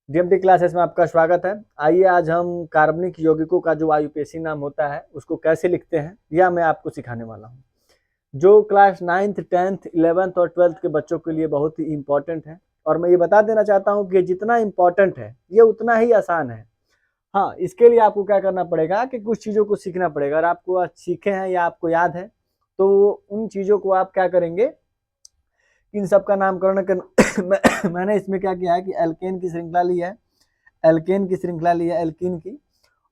DMT classes में आपका स्वागत है। आइए आज हम कार्बनिक यौगिकों का जो आईयूपीएसी नाम होता है उसको कैसे लिखते हैं यह मैं आपको सिखाने वाला हूँ, जो क्लास 9th 10th 11th और 12th के बच्चों के लिए बहुत ही इंपॉर्टेंट है। और मैं ये बता देना चाहता हूँ कि जितना इंपॉर्टेंट है ये उतना ही आसान है। हाँ, इसके लिए आपको क्या करना पड़ेगा कि कुछ चीज़ों को सीखना पड़ेगा। अगर आपको आज सीखे हैं या आपको याद है तो उन चीज़ों को आप क्या करेंगे, इन सब का नामकरण कर मैंने इसमें क्या किया है कि एल्केन की श्रृंखला ली है, एल्केन की श्रृंखला ली है, एल्कीन की,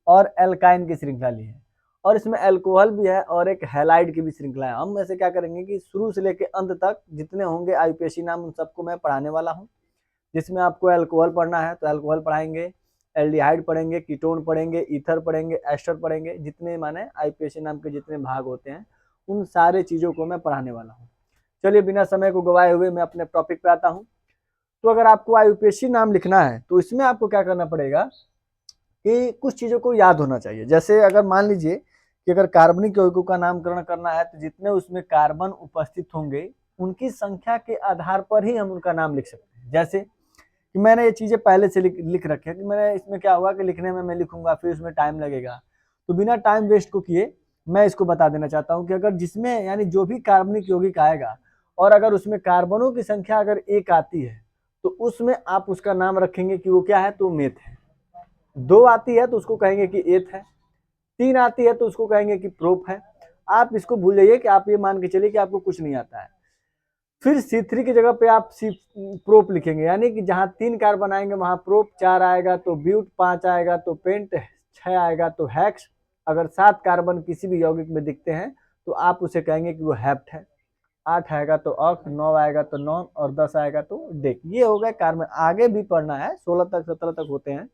और एल्काइन की श्रृंखला ली है, और इसमें अल्कोहल भी है और एक हैलाइड की भी श्रृंखला है। हम ऐसे क्या करेंगे कि शुरू से लेकर अंत तक जितने होंगे आईयूपीएसी नाम उन सबको मैं पढ़ाने वाला हूँ। जिसमें आपको अल्कोहल पढ़ना है तो अल्कोहल पढ़ाएंगे, एल्डिहाइड पढ़ेंगे, कीटोन पढ़ेंगे, ईथर पढ़ेंगे, एस्टर पढ़ेंगे। जितने माने आईयूपीएसी नाम के जितने भाग होते हैं उन सारे चीज़ों को मैं पढ़ाने वाला हूँ। चलिए बिना समय को गवाए हुए मैं अपने टॉपिक पे आता हूँ। तो अगर आपको आईयूपीएसी नाम लिखना है तो इसमें आपको क्या करना पड़ेगा कि कुछ चीज़ों को याद होना चाहिए। जैसे अगर मान लीजिए कि अगर कार्बनिक यौगिकों का नामकरण करना है तो जितने उसमें कार्बन उपस्थित होंगे उनकी संख्या के आधार पर ही हम उनका नाम लिख सकते हैं। जैसे कि मैंने ये चीज़ें पहले से लिख रखे हैं कि मैंने इसमें क्या हुआ कि लिखने में मैं लिखूंगा फिर उसमें टाइम लगेगा, तो बिना टाइम वेस्ट को किए मैं इसको बता देना चाहता हूँ कि अगर जिसमें यानी जो भी कार्बनिक यौगिक आएगा और अगर उसमें कार्बनों की संख्या अगर एक आती है तो उसमें आप उसका नाम रखेंगे कि वो क्या है, तो मेथ है। दो आती है तो उसको कहेंगे कि एथ है, तीन आती है तो उसको कहेंगे कि प्रोप है। आप इसको भूल जाइए कि आप ये मान के चलिए कि आपको कुछ नहीं आता है। फिर C3 की जगह पे आप सी प्रोप लिखेंगे, यानी कि जहां 3 कार्बन आएंगे वहां प्रोप, 4 आएगा तो ब्यूट, 5 आएगा तो पेंट, 6 आएगा तो हेक्स। अगर 7 कार्बन किसी भी यौगिक में दिखते हैं तो आप उसे कहेंगे कि वो हेप्ट है। 8 आएगा तो ऑक्ट, 9 आएगा तो नॉन, और 10 आएगा तो डेक। ये हो गए कार्बन। आगे भी पढ़ना है, 16 तक 17 तक होते हैं,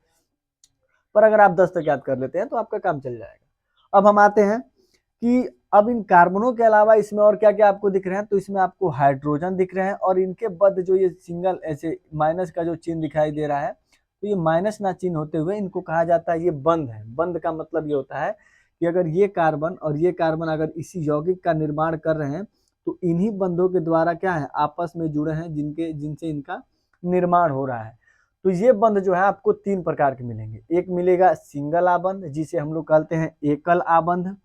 पर अगर आप 10 तक याद कर लेते हैं तो आपका काम चल जाएगा। अब हम आते हैं कि अब इन कार्बनों के अलावा इसमें और क्या क्या आपको दिख रहे हैं। तो इसमें आपको हाइड्रोजन दिख रहे हैं, और इनके बाद जो ये सिंगल ऐसे माइनस का जो चिन्ह दिखाई दे रहा है, तो ये माइनस ना चिन्ह होते हुए इनको कहा जाता है ये बंध है। बंध का मतलब ये होता है कि अगर ये कार्बन और ये कार्बन अगर इसी यौगिक का निर्माण कर रहे हैं तो इन्हीं बंधों के द्वारा क्या है, आपस में जुड़े हैं, जिनसे इनका निर्माण हो रहा है। तो ये बंध जो है आपको 3 प्रकार के मिलेंगे। एक मिलेगा सिंगल आबंध, जिसे हम लोग कहते हैं एकल आबंध।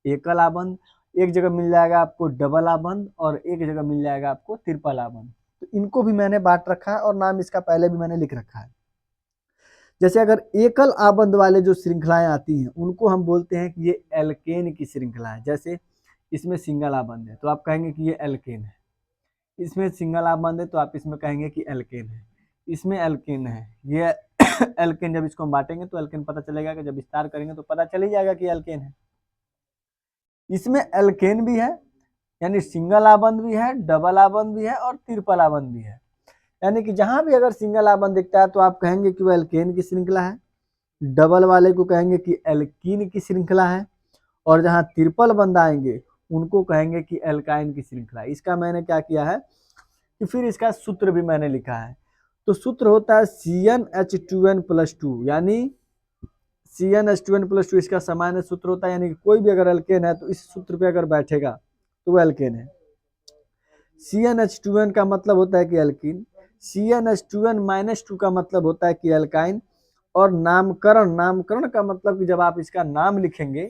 एकल आबंध एक जगह मिल जाएगा आपको डबल आबंध, और एक जगह मिल जाएगा आपको ट्रिपल आबंध। तो इनको भी मैंने बांट रखा है और नाम इसका पहले भी मैंने लिख रखा है। जैसे अगर एकल आबंध वाले जो श्रृंखलाएं आती हैं उनको हम बोलते हैं कि ये एल्केन की श्रृंखला है। जैसे इसमें सिंगल आबंध है तो आप कहेंगे कि ये एल्केन है। इसमें सिंगल आबंध है तो आप इसमें कहेंगे कि एल्केन है। इसमें एल्केन है, ये एल्केन। जब इसको हम बांटेंगे तो एल्केन पता चलेगा, कि जब विस्तार करेंगे तो पता चल ही जाएगा कि एल्केन है। इसमें एल्केन भी है, यानी सिंगल आबंध भी है, डबल आबंध भी है, और ट्रिपल आबंध भी है। यानी कि जहां भी अगर सिंगल आबंध दिखता है तो आप कहेंगे कि वो एल्केन की श्रृंखला है, डबल वाले को कहेंगे कि एल्कीन की श्रृंखला है, और जहां ट्रिपल बंद आएंगे उनको कहेंगे कि एल्काइन की श्रृंखला। इसका मैंने क्या किया है कि फिर इसका सूत्र भी मैंने लिखा है। तो सूत्र होता है CnH2n+2, यानी CnH2n+2 इसका सामान्य सूत्र होता है। यानी कि कोई भी अगर एल्केन है तो इस सूत्र पे अगर बैठेगा तो वो एल्केन है। CnH2n का मतलब होता है कि एल्कीन, CnH2n-2 का मतलब होता है कि एल्काइन। और नामकरण का मतलब कि जब आप इसका नाम लिखेंगे,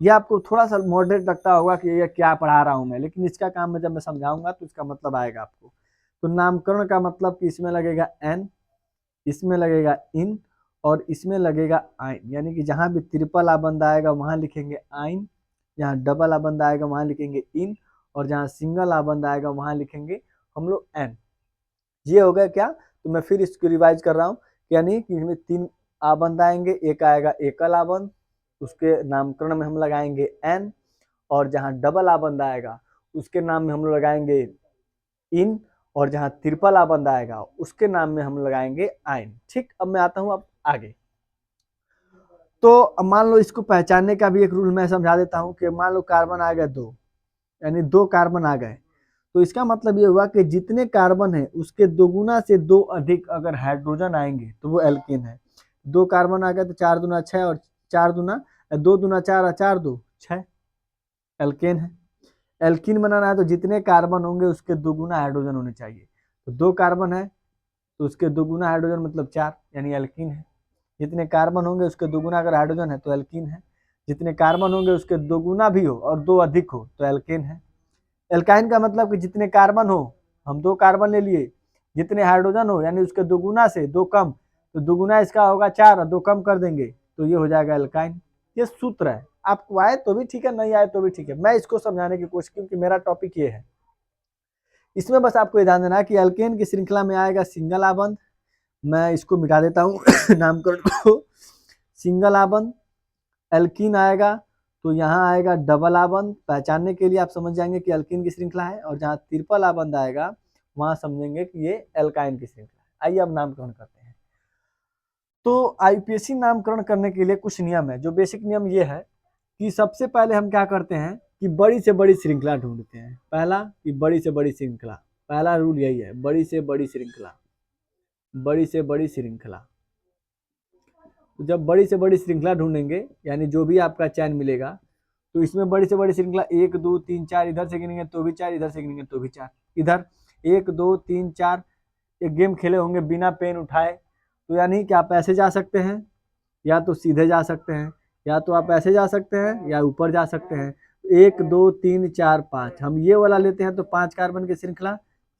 ये आपको थोड़ा सा मॉडरेट लगता होगा कि ये क्या पढ़ा रहा हूं मैं, लेकिन इसका काम मैं जब मैं समझाऊंगा तो इसका मतलब आएगा आपको। तो नामकरण का मतलब कि इसमें लगेगा एन, इसमें लगेगा इन, और इसमें लगेगा आइन। यानी कि जहां भी ट्रिपल आबंध आएगा वहां लिखेंगे आइन, जहां डबल आबंध आएगा वहां लिखेंगे इन, और जहां सिंगल आबंध आएगा वहां लिखेंगे हम लोग एन। ये हो गया क्या, तो मैं फिर इसको रिवाइज कर रहा हूँ। यानी कि इसमें 3 आबंध आएंगे। एक आएगा एकल आबंध, उसके नामकरण में हम लगाएंगे एन, और जहां डबल आबंध आएगा उसके नाम में हम लोग लगाएंगे इन, और जहां ट्रिपल आबंध आएगा उसके नाम में हम लगाएंगे आइन। ठीक, अब मैं आता हूं अब आगे। तो अब मान लो इसको पहचानने का भी एक रूल मैं समझा देता हूं कि मान लो कार्बन आ गए 2, यानी 2 कार्बन आ गए, तो इसका मतलब ये हुआ कि जितने कार्बन है उसके दोगुना से 2 अधिक अगर हाइड्रोजन आएंगे तो वो एल्केन है। 2 कार्बन आ गए तो 4 दूना 6, और 4 दूना 2 दूना 4 और 4 2 6, एल्केन है। एल्कीन बनाना है तो जितने कार्बन होंगे उसके दोगुना हाइड्रोजन होने चाहिए। तो 2 कार्बन है तो उसके दोगुना हाइड्रोजन मतलब 4 यानी एल्कीन है। जितने कार्बन होंगे उसके दोगुना अगर हाइड्रोजन है तो एल्कीन है। जितने कार्बन होंगे उसके दोगुना भी हो और 2 अधिक हो तो एल्केन है। एल्काइन का मतलब कि जितने कार्बन हो, हम 2 कार्बन ले लिए, जितने हाइड्रोजन हो यानी उसके दोगुना से 2 कम, तो दोगुना इसका होगा 4 और 2 कम कर देंगे तो ये हो जाएगा एल्काइन। ये सूत्र है, आपको आए तो भी ठीक है, नहीं आए तो भी ठीक है, मैं इसको समझाने की कोशिश क्योंकि मेरा टॉपिक ये है। इसमें बस आपको ध्यान देना कि एल्केन की श्रृंखला में आएगा सिंगल आबंध, मैं इसको मिटा देता हूँ नामकरण को। सिंगल आबंध एल्कीन आएगा तो यहाँ आएगा डबल आबंध, पहचानने के लिए आप समझ जाएंगे कि एल्कीन की श्रृंखला है, और जहाँ ट्रिपल आबंध आएगा वहां समझेंगे कि ये एल्काइन की श्रृंखला है। आइए अब नामकरण करते हैं। तो आईपीएसी नामकरण करने के लिए कुछ नियम है। जो बेसिक नियम ये है कि सबसे पहले हम क्या करते हैं कि बड़ी से बड़ी श्रृंखला ढूंढते हैं। पहला कि बड़ी से बड़ी श्रृंखला, पहला रूल यही है, बड़ी से बड़ी श्रृंखला, बड़ी से बड़ी श्रृंखला। तो जब बड़ी से बड़ी श्रृंखला ढूंढेंगे यानी जो भी आपका चयन मिलेगा, तो इसमें बड़ी से बड़ी श्रृंखला 1 2 3 4, इधर से गिनेंगे तो भी 4, इधर से गिनेंगे तो भी 4, इधर 1 2 3 4। एक गेम खेले होंगे बिना पेन उठाए, तो यानी कि आप ऐसे जा सकते हैं या तो सीधे जा सकते हैं, या तो आप ऐसे जा सकते हैं या ऊपर जा सकते हैं। 1 2 3 4 5, हम ये वाला लेते हैं तो 5 कार्बन की श्रृंखला,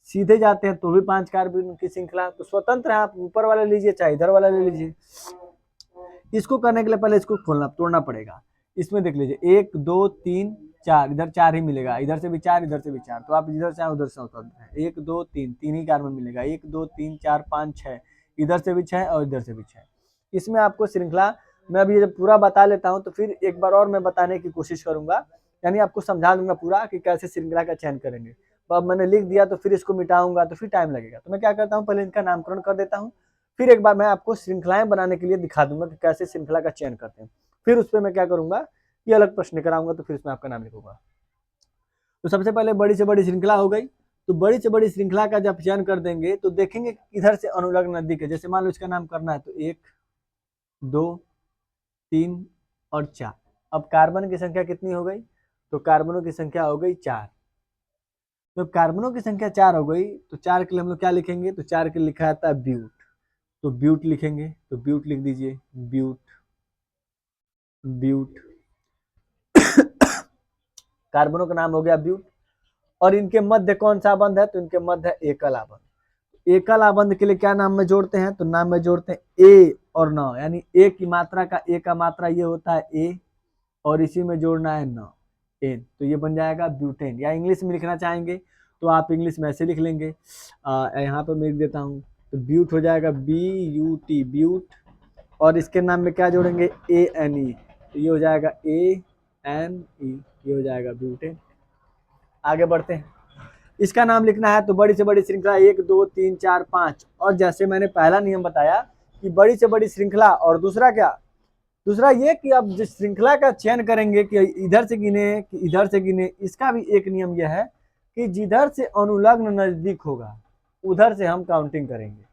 सीधे जाते हैं तो भी 5 कार्बन की श्रृंखला। तो स्वतंत्र है, आप ऊपर वाला लीजिए चाहे इधर वाला ले लीजिए। इसको करने के लिए पहले इसको खोलना तोड़ना पड़ेगा। इसमें देख लीजिए 1 2 3 4, इधर 4 ही मिलेगा, इधर से भी 4, इधर से भी 4, तो आप इधर से उधर से स्वतंत्र है। 1 2 3, 3 ही कार्बन मिलेगा, 1 2 3 4 5 6, इधर से भी 6 और इधर से भी 6। इसमें आपको श्रृंखला मैं अभी जब पूरा बता लेता हूँ तो फिर एक बार और मैं बताने की कोशिश करूंगा, यानी आपको समझा दूंगा पूरा कि कैसे श्रृंखला का चयन करेंगे। तो अब मैंने लिख दिया तो फिर इसको मिटाऊंगा तो फिर टाइम लगेगा, तो मैं क्या करता हूँ पहले इनका नामकरण कर देता हूँ, फिर एक बार मैं आपको श्रृंखलाएं बनाने के लिए दिखा दूंगा कि कैसे श्रृंखला का चयन करते हैं। फिर उस पर मैं क्या करूंगा कि अलग प्रश्न कराऊंगा, तो फिर इसमें आपका नाम लिखूंगा। तो सबसे पहले बड़ी से बड़ी श्रृंखला हो गई। तो बड़ी से बड़ी श्रृंखला का जब चयन कर देंगे तो देखेंगे इधर से अनुलग्न नजदीक है। जैसे मान लो इसका नाम करना है तो 1 2 3 और 4। अब कार्बन की संख्या कितनी हो गई, तो कार्बनों की संख्या हो गई 4। तो कार्बनों की संख्या 4 हो गई तो 4 के लिए हम लोग क्या लिखेंगे, तो 4 के लिए लिखा जाता है ब्यूट, तो ब्यूट लिखेंगे, तो ब्यूट लिख दीजिए, ब्यूट ब्यूट कार्बनों का नाम हो गया ब्यूट। और इनके मध्य कौन सा आबंध है, तो इनके मध्य है एकल आबंध। एकल आबंध के लिए क्या नाम में जोड़ते हैं, तो नाम में जोड़ते हैं ए और न, यानी ए की मात्रा का ए का मात्रा ये होता है ए, और इसी में जोड़ना है न एन, तो ये बन जाएगा ब्यूटेन। या इंग्लिश में लिखना चाहेंगे तो आप इंग्लिश में ऐसे लिख लेंगे, यहाँ पर मैं लिख देता हूँ, तो ब्यूट हो जाएगा BUT ब्यूट, और इसके नाम में क्या जोड़ेंगे ANE, तो ये हो जाएगा ANE, ये हो जाएगा ब्यूटेन। आगे बढ़ते हैं, इसका नाम लिखना है तो बड़ी से बड़ी श्रृंखला 1 2 3 4 5, और जैसे मैंने पहला नियम बताया कि बड़ी से बड़ी श्रृंखला, और दूसरा क्या, दूसरा ये कि अब जिस श्रृंखला का चयन करेंगे कि इधर से गिने कि इधर से गिने, इसका भी एक नियम यह है कि जिधर से अनुलग्न नजदीक होगा उधर से हम काउंटिंग करेंगे।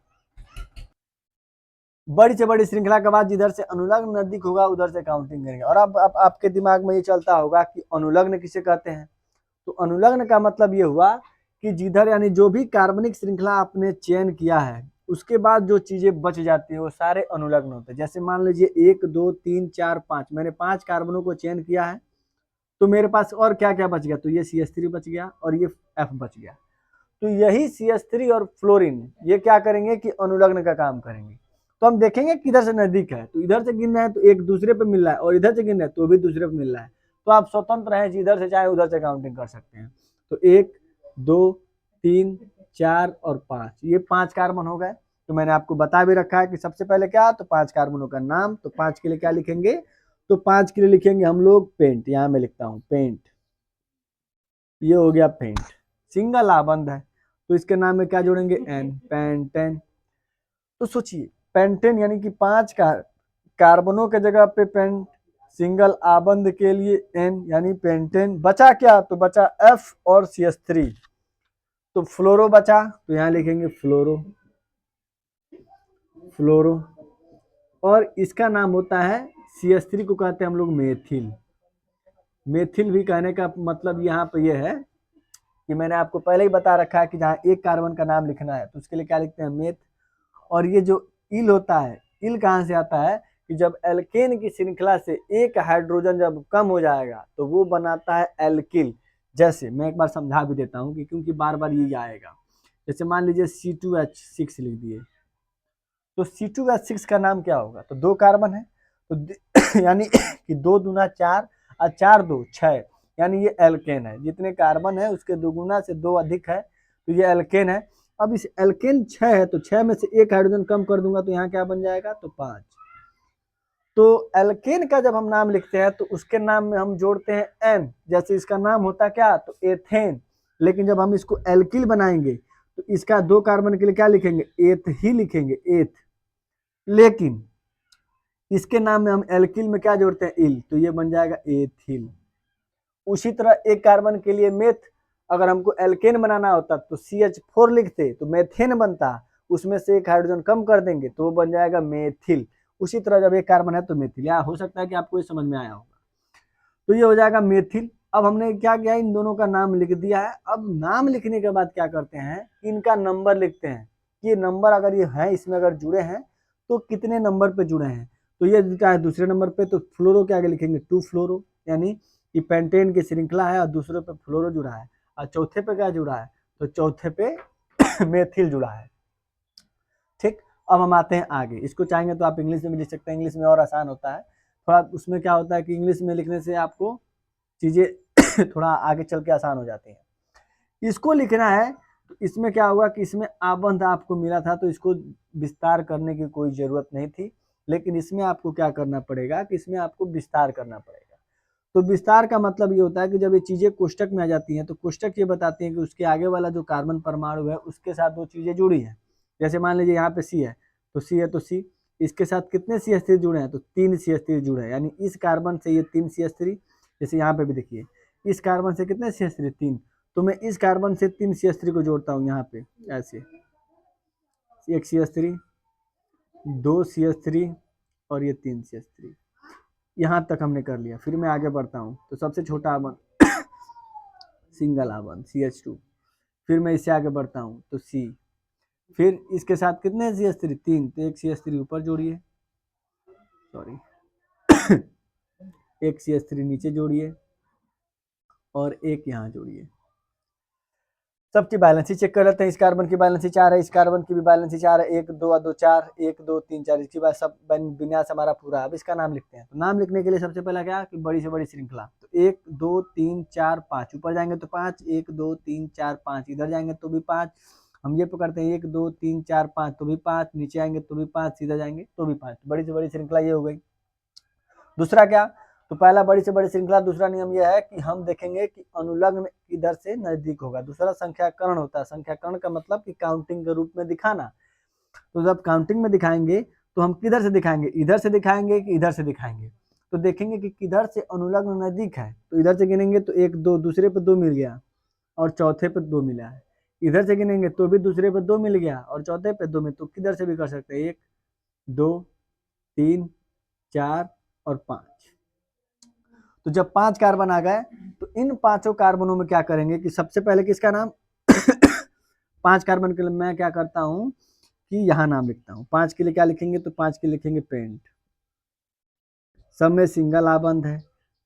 बड़ी से बड़ी श्रृंखला के बाद जिधर से अनुलग्न नजदीक होगा उधर से काउंटिंग करेंगे। और अब आपके दिमाग में ये चलता होगा कि अनुलग्न किसे कहते हैं, तो अनुलग्न का मतलब ये हुआ कि जिधर यानी जो भी कार्बनिक श्रृंखला आपने चयन किया है उसके बाद जो चीजें बच जाती है वो सारे अनुलग्न होते हैं। जैसे मान लीजिए 1 2 3 4 5, मैंने 5 कार्बनों को चयन किया है, तो मेरे पास और क्या क्या बच गया, तो ये CH3 बच गया और ये F बच गया। तो यही CH3 और फ्लोरीन ये क्या करेंगे कि अनुलग्न का काम करेंगे। तो हम देखेंगे किधर से नजदीक है, तो इधर से गिनना है तो एक दूसरे पे मिल रहा है, और इधर से गिनना है तो भी दूसरे पे मिल रहा है। तो आप स्वतंत्र हैं, जिधर से चाहे उधर से काउंटिंग कर सकते हैं। तो 1 2 3 4 और 5, ये 5 कार्बन हो गए। तो मैंने आपको बता भी रखा है कि सबसे पहले क्या, तो 5 कार्बनों का नाम, तो 5 के लिए क्या लिखेंगे, तो 5 के लिए लिखेंगे हम लोग पेंट, यहाँ मैं लिखता हूँ पेंट, ये हो गया पेंट। सिंगल आबंध है तो इसके नाम में क्या जोड़ेंगे एन, पेंटेन। तो सोचिए पेंटेन यानी कि 5 कार्बनों के जगह पे पेंट, सिंगल आबंध के लिए एन यानी पेंटेन। बचा क्या, तो बचा F और CH3, तो फ्लोरो बचा, तो यहाँ लिखेंगे फ्लोरो, फ्लोरो। और इसका नाम होता है CH3 को कहते हैं हम लोग मेथिल। मेथिल भी कहने का मतलब यहाँ पे ये है कि मैंने आपको पहले ही बता रखा है कि जहाँ एक कार्बन का नाम लिखना है तो उसके लिए क्या लिखते हैं मेथ, और ये जो इल होता है, इल कहाँ से आता है कि जब एल्केन की श्रृंखला से एक हाइड्रोजन जब कम हो जाएगा तो वो बनाता है एल्किल। जैसे मैं एक बार समझा भी देता हूँ कि क्योंकि बार बार ये आएगा। जैसे मान लीजिए C2H6 लिख दिए, तो C2H6 का नाम क्या होगा? तो 2 कार्बन है, तो यानी कि 2 दूना 4 और 4 2 6, यानी ये एल्केन है। जितने कार्बन है उसके दोगुना से 2 अधिक है, तो ये एल्केन है। अब इस एल्केन 6 है, तो 6 में से एक हाइड्रोजन कम कर दूंगा तो यहाँ क्या बन जाएगा? तो 5। तो एल्केन का जब हम नाम लिखते हैं तो उसके नाम में हम जोड़ते हैं एन। जैसे इसका नाम होता क्या? तो एथेन। लेकिन जब हम इसको एल्किल बनाएंगे तो इसका 2 कार्बन के लिए क्या लिखेंगे? एथ ही लिखेंगे, एथ। लेकिन इसके नाम में हम एल्किल में क्या जोड़ते हैं? इल, तो ये बन जाएगा एथिल। उसी तरह एक कार्बन के लिए मेथ, अगर हमको एल्केन बनाना होता तो CH4 लिखते तो मेथेन बनता, उसमें से एक हाइड्रोजन कम कर देंगे तो वो बन जाएगा मेथिल। उसी तरह जब एक कार्बन है तो मेथिल। या हो सकता है कि आपको ये समझ में आया होगा। तो ये हो जाएगा मेथिल। अब हमने क्या किया? इन दोनों का नाम लिख दिया है। अब नाम लिखने के बाद क्या करते हैं? इनका नंबर लिखते हैं कि ये नंबर अगर ये है, इसमें अगर जुड़े हैं तो कितने नंबर पे जुड़े हैं। तो ये क्या है? दूसरे नंबर पे, तो फ्लोरो के आगे लिखेंगे 2 फ्लोरो, यानी कि पेंटेन की श्रृंखला है और दूसरे पे फ्लोरो जुड़ा है। और चौथे पे क्या जुड़ा है? तो चौथे पे मेथिल जुड़ा है। ठीक, अब हम आते हैं आगे। इसको चाहेंगे तो आप इंग्लिश में भी लिख सकते हैं, इंग्लिश में और आसान होता है थोड़ा। उसमें क्या होता है कि इंग्लिश में लिखने से आपको चीजें थोड़ा आगे चल के आसान हो जाती हैं। इसको लिखना है तो इसमें क्या होगा कि इसमें आबंध आपको मिला था तो इसको विस्तार करने की कोई जरूरत नहीं थी। लेकिन इसमें आपको क्या करना पड़ेगा कि इसमें आपको विस्तार करना पड़ेगा। तो विस्तार का मतलब ये होता है कि जब ये चीजें कोष्टक में आ जाती हैं तो कोष्टक ये बताती हैं कि उसके आगे वाला जो कार्बन परमाणु है उसके साथ वो चीजें जुड़ी हैं। जैसे मान लीजिए यहाँ पे C है, तो C है तो C, इसके साथ कितने CH3 जुड़े हैं? तो 3 CH3 जुड़े हैं, यानी इस कार्बन से ये 3 CH3। जैसे यहाँ पे भी देखिए, इस कार्बन से कितने CH3? 3। तो मैं इस कार्बन से 3 CH3 को जोड़ता हूँ यहाँ पे ऐसे, एक CH3, 2 CH3 और ये 3 CH3। यहाँ तक हमने कर लिया। फिर मैं आगे बढ़ता हूँ तो सबसे छोटा आबंध सिंगल आबंध CH2। फिर मैं इससे आगे बढ़ता हूँ तो C। फिर इसके साथ कितने CH3? 3, तो एक CH3 ऊपर जोड़िए, सॉरी एक CH3 नीचे जोड़िए और एक यहाँ जोड़िए। सबकी बैलेंसी चेक कर लेते हैं। इस कार्बन की बैलेंसी 4 है, इस कार्बन की भी बैलेंसी 4 है, 1 2 2 4, 1 2 3 4, इसकी बात सब विन्यास हमारा पूरा। अब इसका नाम लिखते हैं। तो नाम लिखने के लिए सबसे पहला क्या कि बड़ी से बड़ी श्रृंखला, तो 1 2 3 4 5, ऊपर जाएंगे तो 5, 1 2 3 4 5, इधर जाएंगे तो भी 5। हम ये पकड़ते हैं 1 2 3 4 5 तो भी 5, नीचे आएंगे तो भी 5, सीधा जाएंगे तो भी 5। बड़ी से बड़ी श्रृंखला ये हो गई। दूसरा क्या? तो पहला बड़ी से बड़ी श्रृंखला, दूसरा नियम यह है कि हम देखेंगे कि अनुलग्न किधर से नजदीक होगा। दूसरा संख्याकरण होता है। संख्याकरण का मतलब कि काउंटिंग के रूप में दिखाना। तो जब काउंटिंग में दिखाएंगे तो हम किधर से दिखाएंगे? इधर से दिखाएंगे कि इधर से दिखाएंगे? तो देखेंगे कि किधर से अनुलग्न नजदीक है तो इधर से गिनेंगे तो 1 2, दूसरे पे 2 मिल गया और चौथे पे 2 मिला है। इधर से गिनेंगे तो भी दूसरे पे 2 मिल गया और चौथे पे 2 में, तो किधर से भी कर सकते हैं 1 2 3 4 और 5। तो जब 5 कार्बन आ गए तो इन 5 कार्बनों में क्या करेंगे कि सबसे पहले किसका नाम 5 कार्बन के लिए मैं क्या करता हूं कि यहाँ नाम लिखता हूँ। 5 के लिए क्या लिखेंगे? तो 5 के लिए लिखेंगे पेंट। सब में सिंगल आबंध है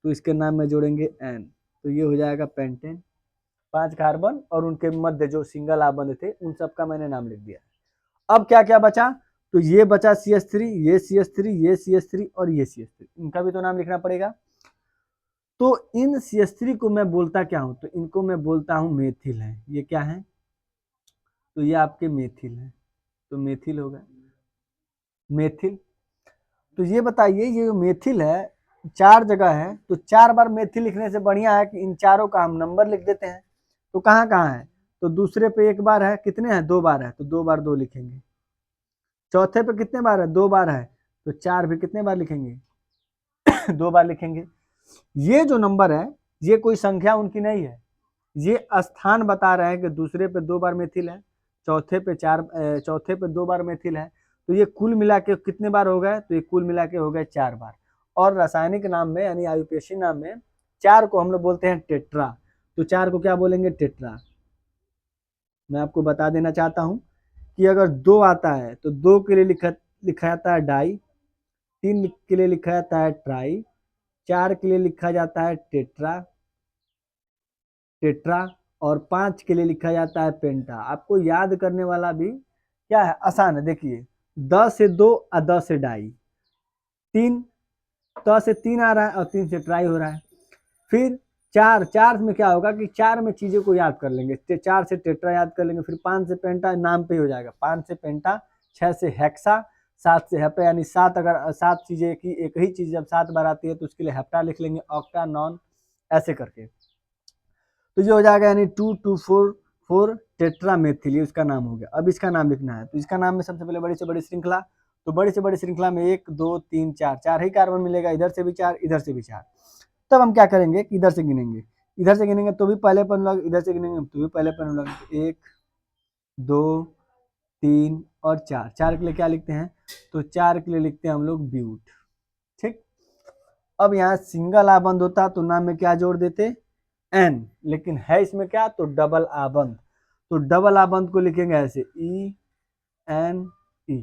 तो इसके नाम में जोड़ेंगे एन, तो ये हो जाएगा पेंटेन। 5 कार्बन और उनके मध्य जो सिंगल आबंध थे उन सबका मैंने नाम लिख दिया। अब क्या क्या बचा? तो ये बचा CH3, ये CH3, ये CH3 और ये CH3, इनका भी तो नाम लिखना पड़ेगा। तो इन CH3 को मैं बोलता क्या हूं? तो इनको मैं बोलता हूं मेथिल है। ये क्या है? तो ये आपके मेथिल है, तो मेथिल होगा मेथिल। तो ये बताइए, ये जो मेथिल है 4 जगह है, तो 4 बार मेथिल लिखने से बढ़िया है कि इन चारों का हम नंबर लिख देते हैं। तो कहाँ कहाँ है? तो दूसरे पे 1 बार है, कितने हैं? 2 बार है, तो 2 बार 2 लिखेंगे। चौथे पे कितने बार है? 2 बार है, तो 4 भी कितने बार लिखेंगे? 2 बार लिखेंगे। ये जो नंबर है ये कोई संख्या उनकी नहीं है, ये स्थान बता रहे हैं कि दूसरे पे 2 बार मेथिल है, चौथे पे 2 बार मेथिल है। तो ये कुल मिला के कितने बार हो गए? तो ये कुल मिला के हो गए 4 बार। और रासायनिक नाम में यानी आयुपेशी नाम में 4 को हम लोग बोलते हैं टेट्रा। तो 4 को क्या बोलेंगे? टेट्रा। मैं आपको बता देना चाहता हूं कि अगर 2 आता है तो 2 के लिए लिखा जाता है डाई, 3 के लिए लिखा जाता है ट्राई, 4 के लिए लिखा जाता है टेट्रा टेट्रा और 5 के लिए लिखा जाता है पेंटा। आपको याद करने वाला भी क्या है, आसान है। देखिए 10 से 2 और 10 से डाई, 3 10 से 3 आ रहा है और 3 से ट्राई हो रहा है। फिर 4 में क्या होगा कि 4 में चीज़ों को याद कर लेंगे, 4 से टेट्रा याद कर लेंगे, फिर 5 से पेंटा नाम पे ही हो जाएगा, 5 से पेंटा, 6 से हेक्सा, 7 से हेप्टा, यानी 7 अगर 7 चीज़ें की एक ही चीज़ जब 7 बार आती है तो उसके लिए हेप्टा लिख लेंगे, ऑक्टा, नॉन, ऐसे करके। तो ये हो जाएगा यानी 2 टेट्रा मेथिल, ये उसका नाम हो गया। अब इसका नाम लिखना है, तो इसका नाम में सबसे पहले बड़ी से बड़ी श्रृंखला, तो बड़ी से बड़ी श्रृंखला में 1 2 3 4 4 ही कार्बन मिलेगा, इधर से भी 4 इधर से भी 4। तब हम क्या करेंगे कि इधर से गिनेंगे, इधर से गिनेंगे तो भी पहले पर अनुलग्न, इधर से गिनेंगे तो भी पहले पर अनुलग्न, 1 2 3 और 4। 4 के लिए क्या लिखते हैं, तो 4 के लिए लिखते हैं हम लोग ब्यूट। ठीक, अब यहाँ सिंगल आबंध होता तो नाम में क्या जोड़ देते, एन, लेकिन है इसमें क्या, तो डबल आबंध, तो डबल आबंध को लिखेंगे ऐसे ई एन ई,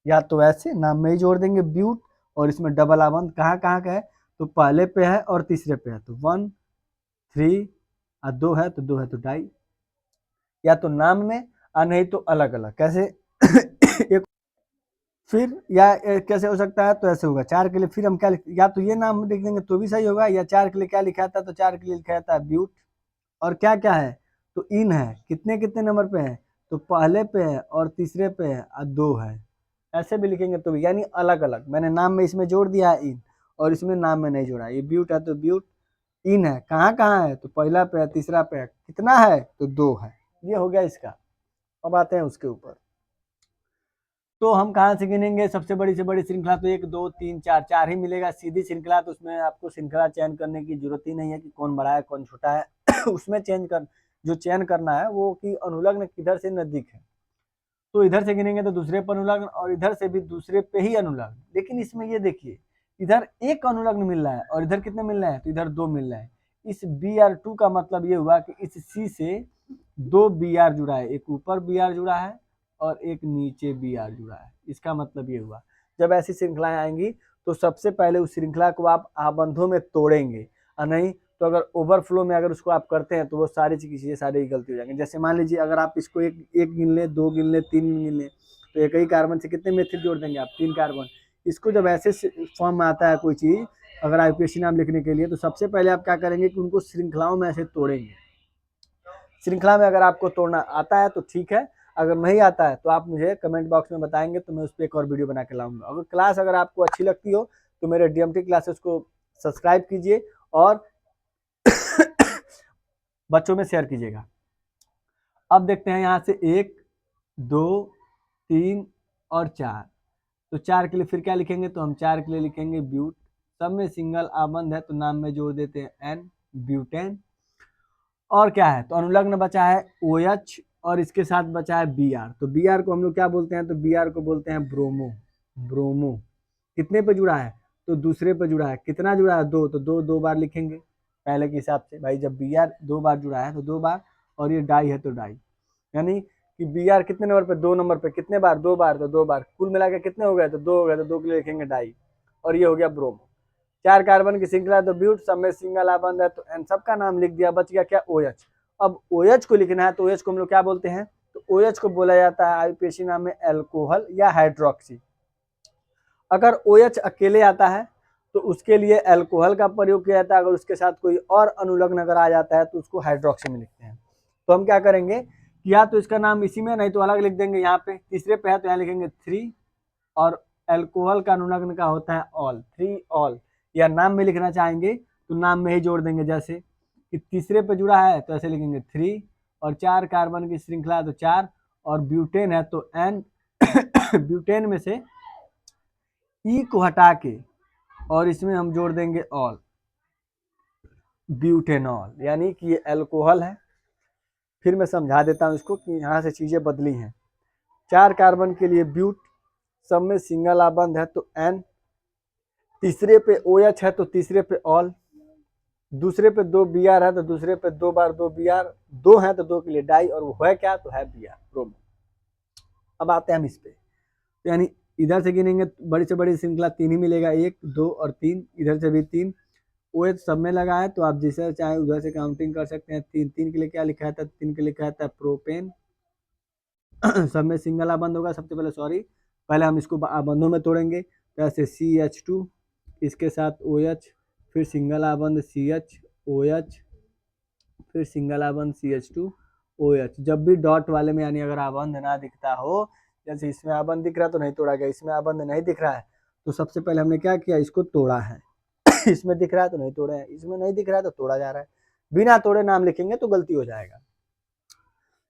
या तो ऐसे नाम में ही जोड़ देंगे ब्यूट, और इसमें डबल आबंध कहाँ कहाँ का है, तो पहले पे है और तीसरे पे है, तो 1 3 और 2 है तो 2 है तो डाई, या तो नाम में और नहीं तो अलग अलग, कैसे एक फिर या कैसे हो सकता है, तो ऐसे होगा 4 के लिए फिर हम क्या या तो ये नाम लिख देंगे तो भी सही होगा, या 4 के लिए क्या लिखा था, तो 4 के लिए लिखा जाता है ब्यूट, और क्या क्या है, तो इन है, कितने कितने नंबर पे है, तो पहले पे है और तीसरे पे है और 2 है, ऐसे भी लिखेंगे तो भी, यानी अलग अलग। मैंने नाम में इसमें जोड़ दिया है इन, और इसमें नाम में नहीं जोड़ा, ये ब्यूट है तो ब्यूट, इन है कहाँ कहाँ है, तो पहला पे है तीसरा पे है, कितना है, तो 2 है। ये हो गया इसका। अब आते हैं उसके ऊपर, तो हम कहाँ से गिनेंगे, सबसे बड़ी से बड़ी श्रृंखला तो 1 2 3 4 4 ही मिलेगा, सीधी श्रृंखला, तो उसमें आपको श्रृंखला चयन करने की जरूरत ही नहीं है कि कौन बड़ा है कौन छोटा है उसमें जो चयन करना है वो कि अनुलग्न किधर से नजदीक है, तो इधर से गिनेंगे तो दूसरे पर अनुलग्न, और इधर से भी दूसरे पे ही अनुलग्न। लेकिन इसमें ये देखिए, इधर एक अनुलग्न मिल रहा है और इधर कितने मिल रहे हैं, तो इधर 2 मिल रहे हैं। इस Br2 का मतलब ये हुआ कि इस C से 2 Br जुड़ा है, एक ऊपर Br जुड़ा है और एक नीचे Br जुड़ा है, इसका मतलब ये हुआ। जब ऐसी श्रृंखलाएं आएंगी तो सबसे पहले उस श्रृंखला को आप आबंधों में तोड़ेंगे, और नहीं तो अगर ओवरफ्लो में अगर उसको आप करते हैं तो वो सारी चीज़ें सारी गलती हो जाएंगी। जैसे मान लीजिए अगर आप इसको एक गिन लें, 2 गिन लें, 3 गिन लें, तो एक ही कार्बन से कितने मेथिल जोड़ देंगे आप, 3 कार्बन। इसको जब ऐसे फॉर्म में आता है कोई चीज़, अगर आईयूपीएसी नाम लिखने के लिए, तो सबसे पहले आप क्या करेंगे कि उनको श्रृंखलाओं में ऐसे तोड़ेंगे। श्रृंखला में अगर आपको तोड़ना आता है तो ठीक है, अगर नहीं आता है तो आप मुझे कमेंट बॉक्स में बताएंगे, तो मैं उस पर एक और वीडियो बना के लाऊंगा। अगर क्लास अगर आपको अच्छी लगती हो तो मेरे डीएमटी क्लासेस को सब्सक्राइब कीजिए और बच्चों में शेयर कीजिएगा। अब देखते हैं यहाँ से 1 2 3 और 4, तो 4 के लिए फिर क्या लिखेंगे, तो हम 4 के लिए लिखेंगे ब्यूट, सब में सिंगल आबंध है तो नाम में जोड़ देते हैं एन, ब्यूटेन। और क्या है, तो अनुलग्न बचा है OH और इसके साथ बचा है Br, तो Br को हम लोग क्या बोलते हैं, तो Br को बोलते हैं ब्रोमो। ब्रोमो कितने पे जुड़ा है, तो दूसरे पे जुड़ा है, कितना जुड़ा है, 2, तो 2 बार लिखेंगे पहले के हिसाब से। भाई जब Br 2 बार जुड़ा है तो 2 बार, और ये डाई है तो डाई, यानी कि Br कितने नंबर पे, 2 नंबर पे, कितने बार, 2 बार, तो 2 बार, कुल मिला के कितने हो गए, तो 2 हो गए, तो 2 के लिए लिखेंगे डाई, और ये हो गया ब्रोमो। 4 कार्बन की श्रृंखला तो ब्यूट, सब में सिंगल आबंध है तो एन, सबका नाम लिख दिया, बच गया क्या, OH। अब OH को लिखना है तो OH को हम लोग क्या बोलते हैं, तो OH को बोला जाता है आईयूपीएसी नाम में एल्कोहल या हाइड्रोक्सी। अगर OH अकेले आता है तो उसके लिए एल्कोहल का प्रयोग किया जाता है, अगर उसके साथ कोई और अनुलग्न अगर आ जाता है तो उसको हाइड्रोक्सी में लिखते हैं। तो हम क्या करेंगे कि या तो इसका नाम इसी में, नहीं तो अलग लिख देंगे, यहाँ पे तीसरे पे है तो यहाँ लिखेंगे 3, और एल्कोहल का अनुलग्न का होता है ऑल, 3 ऑल, या नाम में लिखना चाहेंगे तो नाम में ही जोड़ देंगे, जैसे कि तीसरे पे जुड़ा है तो ऐसे लिखेंगे 3, और 4 कार्बन की श्रृंखला तो 4, और ब्यूटेन है तो एन ब्यूटेन में से ई को हटा के और इसमें हम जोड़ देंगे ऑल, ब्यूटेनॉल, यानी कि ये एल्कोहल है। फिर मैं समझा देता हूँ इसको कि यहाँ से चीज़ें बदली हैं। 4 कार्बन के लिए ब्यूट, सब में सिंगल आबंध है तो एन, तीसरे पे OH है तो तीसरे पे ऑल, दूसरे पे 2 Br है तो दूसरे पे 2 बार 2 Br, 2 है तो 2 के लिए डाई, और वो है क्या, तो है Br, ब्रोमो। अब आते हैं हम इस पे, तो यानी इधर से गिनेंगे बड़ी से बड़ी श्रृंखला 3 ही मिलेगा, 1 2 और 3, इधर से भी 3। OH सब में लगा है तो आप जैसे चाहे उधर से काउंटिंग कर सकते हैं। 3 3 के लिए क्या लिखा था, 3 के लिए लिखा था प्रोपेन। सब में सिंगल आबंध होगा। सबसे पहले सॉरी, पहले हम इसको आबंधों में तोड़ेंगे, तो ऐसे CH2 इसके साथ OH, फिर सिंगल आबंध CH OH, फिर सिंगल आबंध CH2 OH। जब भी डॉट वाले में यानी अगर आबंध ना दिखता हो, जैसे इसमें आबंध दिख रहा है तो नहीं तोड़ा गया, इसमें आबंध नहीं दिख रहा है तो सबसे पहले हमने क्या किया, इसको तोड़ा है। इसमें दिख रहा है तो नहीं तोड़े हैं, इसमें नहीं दिख रहा है तो तोड़ा जा रहा है। बिना तोड़े नाम लिखेंगे तो गलती हो जाएगा।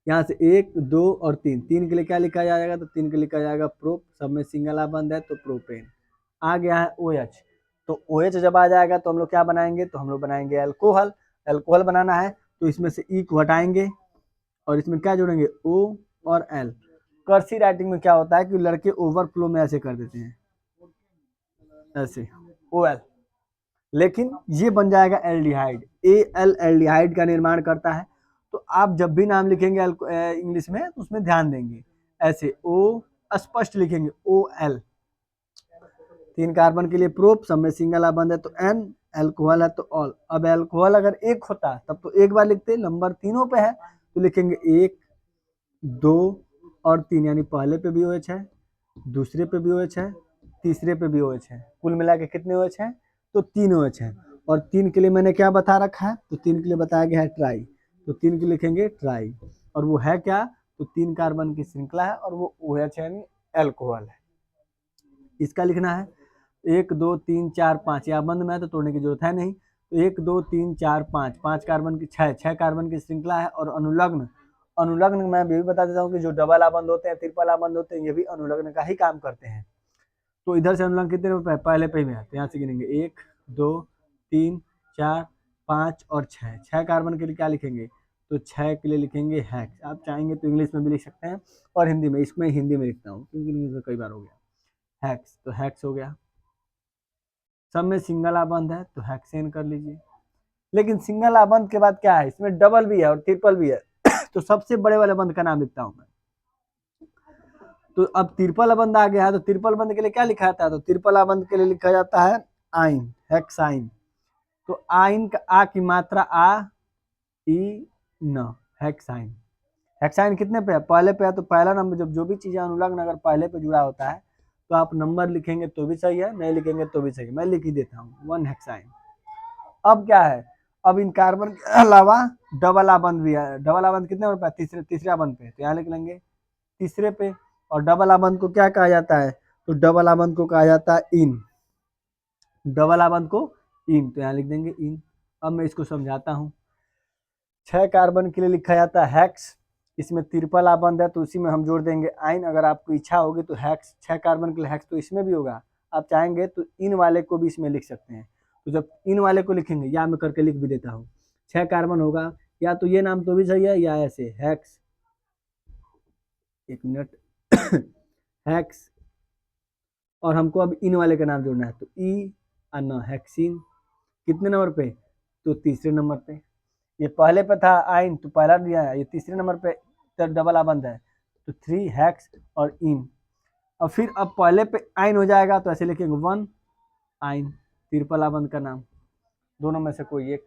यहाँ से 1 2 और 3, 3 के लिए क्या लिखा जाएगा, तो 3 के लिए लिखा जाएगा प्रोप, सब में सिंगल आबंध है तो प्रोपेन। आ गया है OH, तो OH जब आ जाएगा तो हम लोग क्या बनाएंगे, तो हम लोग बनाएंगे अल्कोहल। अल्कोहल बनाना है तो इसमें से E को हटाएंगे और इसमें क्या जोड़ेंगे, O और L। कर्सिव राइटिंग में क्या होता है कि लड़के ओवरफ्लो में ऐसे कर देते हैं, ऐसे OL, लेकिन ये बन जाएगा एल्डिहाइड। AL एल्डिहाइड का निर्माण करता है। तो आप जब भी नाम लिखेंगे इंग्लिश में तो उसमें ध्यान देंगे, ऐसे O स्पष्ट लिखेंगे OL। 3 कार्बन के लिए प्रोप, सब में सिंगल आबंध है तो N, अल्कोहल है तो ऑल। अब अल्कोहल अगर एक होता तब तो एक बार लिखते, नंबर तीनों पे है तो लिखेंगे 1 2 और 3, यानी पहले पे भी OH है, दूसरे पे भी OH है, तीसरे पे भी OH है। कुल मिला के कितने OH हैं, तो 3 OH है। और 3 के लिए मैंने क्या बता रखा है, तो 3 के लिए बताया गया है ट्राई, तो 3 के लिखेंगे ट्राई। और वो है क्या, तो 3 कार्बन की श्रृंखला है और वो OH यानी अल्कोहल है। इसका लिखना है 1 2 3 4 5, या बंद में तो तोड़ने की जरूरत है नहीं, तो 1 2 3 4 5, 5 कार्बन की 6 कार्बन की श्रृंखला है। और अनुलग्न, अनुलग्न मैं भी बता देता हूँ कि जो डबल आबंध होते हैं, ट्रिपल आबंध होते हैं, ये भी अनुलग्न का ही काम करते हैं। तो इधर से अनुलग्न कितने रुपए पहले पे में है, तो यहाँ से गिनेंगे 1 2 3 4 5 और 6। 6 कार्बन के लिए क्या लिखेंगे, तो 6 के लिए लिखेंगे हैक्स। आप चाहेंगे तो इंग्लिश में भी लिख सकते हैं और हिंदी में, इसमें हिंदी में लिखता हूँ क्योंकि इंग्लिश में कई बार हो गया हैक्स, तो हैक्स हो गया। सब में सिंगल आबंध है तो हेक्सेन कर लीजिए। लेकिन सिंगल आबंध के बाद क्या है, इसमें डबल भी है और ट्रिपल भी है तो सबसे बड़े वाले बंध का नाम लिखता हूं मैं। तो अब ट्रिपल आबंध आ गया है, तो ट्रिपल आबंध के लिए क्या लिखा जाता है, तो ट्रिपल आबंध के लिए लिखा जाता है आइन, हेक्साइन। तो आइन का आ की मात्रा आ ई न, हेक्साइन। हेक्साइन कितने पे है, पहले पे है, तो पहला नंबर, जब जो भी चीजें अनुलग्न अगर पहले पे जुड़ा होता है तो आप नंबर लिखेंगे तो भी सही है, नहीं लिखेंगे तो भी सही है। मैं लिख ही देता हूँ 1 हेक्साइन। अब क्या है, अब इन कार्बन के अलावा डबल आबंध भी है। डबल आबंध कितने पे, तीसरे आबंध पे, तो यहाँ लिख लेंगे तीसरे पे। और डबल आबंध को क्या कहा जाता है, तो डबल आबंध को कहा जाता है इन, डबल आबंध को इन, तो यहाँ लिख देंगे इन। अब मैं इसको समझाता हूँ। 6 कार्बन के लिए लिखा जाता है हैक्स, इसमें ट्रिपल आबंध है तो उसी में हम जोड़ देंगे आइन। अगर आपको इच्छा होगी तो हैक्स 6 कार्बन के लिए हैक्स तो इसमें भी होगा, आप चाहेंगे तो इन वाले को भी इसमें लिख सकते हैं। तो जब इन वाले को लिखेंगे, या मैं करके लिख भी देता हूँ, 6 कार्बन होगा, या तो ये नाम तो भी सही है, या ऐसे हैक्स, 1 मिनट हैक्स। और हमको अब इन वाले का नाम जोड़ना है, तो ई अन हैक्सिन। कितने नंबर पे, तो तीसरे नंबर पे। ये पहले पे था आइन तो पहला दिया है, ये तीसरे नंबर पे तो डबल आबंध है, तो 3 हैक्स और इन। और फिर अब पहले पे आइन हो जाएगा तो ऐसे लिखेंगे 1 आइन, ट्रिपल आबंध का नाम, दोनों में से कोई एक।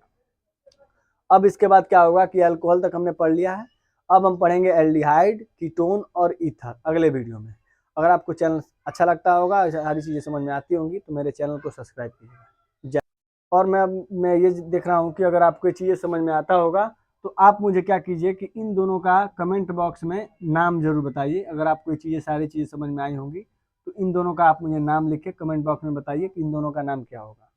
अब इसके बाद क्या होगा कि अल्कोहल तक हमने पढ़ लिया है। अब हम पढ़ेंगे एल्डिहाइड, कीटोन और ईथर अगले वीडियो में। अगर आपको चैनल अच्छा लगता होगा, सारी चीज़ें समझ में आती होंगी, तो मेरे चैनल को सब्सक्राइब कीजिएगा। और मैं ये देख रहा हूँ कि अगर आपको ये चीज़ें समझ में आता होगा तो आप मुझे क्या कीजिए कि इन दोनों का कमेंट बॉक्स में नाम जरूर बताइए। अगर आपको ये चीज़ें सारी चीज़ें समझ में आई होंगी तो इन दोनों का आप मुझे नाम लिख के कमेंट बॉक्स में बताइए कि इन दोनों का नाम क्या होगा।